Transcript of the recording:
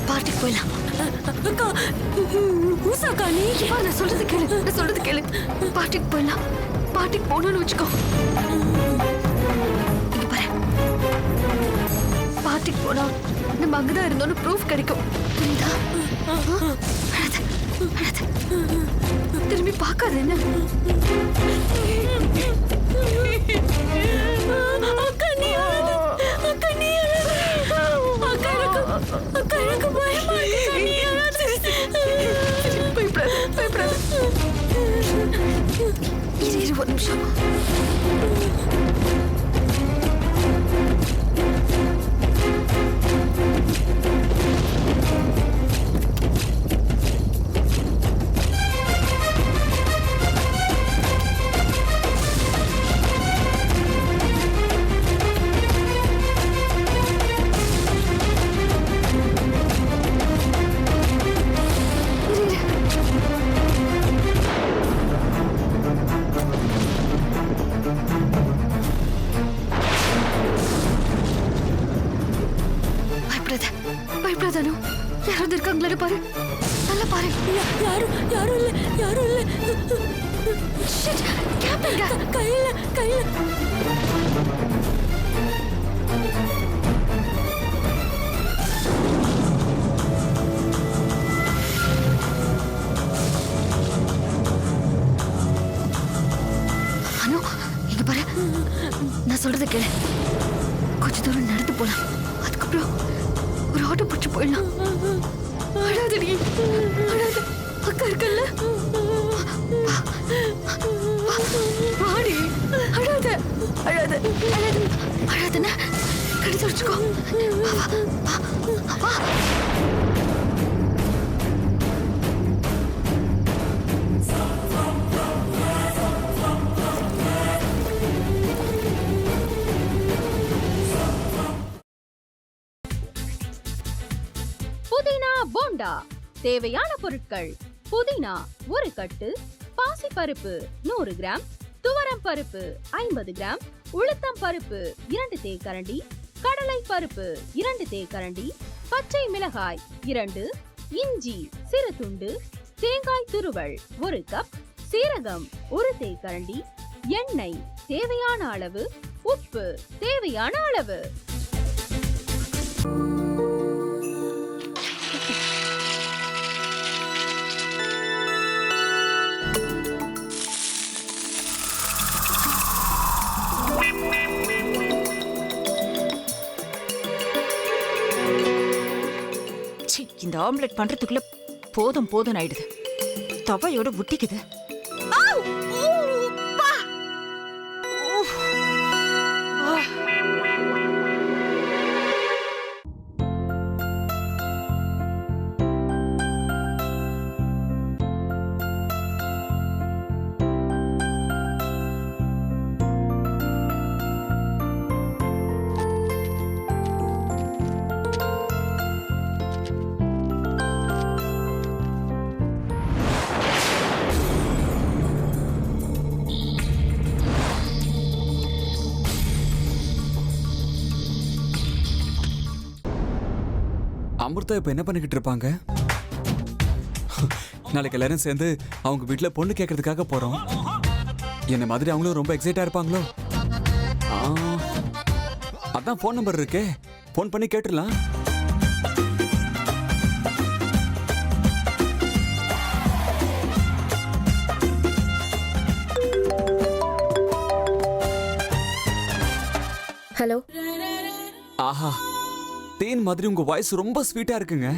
பார்ட்டிக்கு போயிடலாம். அக்கா ஊசாக்கா நீ நான் சொல்றது கேளு பார்ட்டிக்கு போயிடலாம். பார்ட்டிக்கு போகணும்னு வச்சுக்கோ. இங்க பாரு, பார்ட்டிக்கு போனா நம்ம அங்கதான் இருந்தோம்னு ப்ரூஃப் கிடைக்கும். புரியுதா? திரும்பி பார்க்காத. என்ன இரு ஒரு நிமிஷம். பயப்படாதானோ? யாராவது இருக்காங்களா பாரு, நல்லா பாரு. யாரும் இல்ல. கையில அனு, இங்க பாரு, நான் சொல்றத கேளு. கொஞ்ச தூரம் நடந்து போலாம். அதுக்கப்புறம் ஒரு ஆட்டோ பிடிச்சு போயிடலாம். அழாதடி, அழாத. அக்கா இருக்கல்ல, வாடி. அழாதன்னா கடிச்சு வச்சுக்கோ. வா. புதினா போண்டா. தேவையான பொருட்கள்: புதினா 1 கட்டு, பாசிப்பருப்பு 100 கிராம், துவரம் பருப்பு 50 கிராம், உளுத்தம் பருப்பு 2 தேக்கரண்டி, கடலை பருப்பு 2 தேக்கரண்டி, பச்சை மிளகாய் 2, இஞ்சி சிறு துண்டு, தேங்காய் துருவல் 1 கப், சீரகம் 1 தேக்கரண்டி, எண்ணெய் தேவையான அளவு, உப்பு தேவையான அளவு. இந்த ஆம்லெட் பண்றதுக்குள்ள போதும் ஆயிடுது. தவையோட ஒட்டிக்குது. அமிர்தா இப்ப என்ன பண்ணிக்கிட்டு இருப்பாங்க? நாளைக்கு எல்லாரும் சேர்ந்து அவங்க வீட்டுல பொண்ணு கேட்கறதுக்காக போறோம். என்ன மாதிரி அவங்களும் ரொம்ப எக்ஸைட்டா இருப்பாங்களோ? அதான் போன் நம்பர் இருக்கே, போன் பண்ணி கேட்டுடலாம். ஹலோ. ஆஹா, தேன் மாதிரி உங்க வாய்ஸ் ரொம்ப ஸ்வீட்டா இருக்குங்க.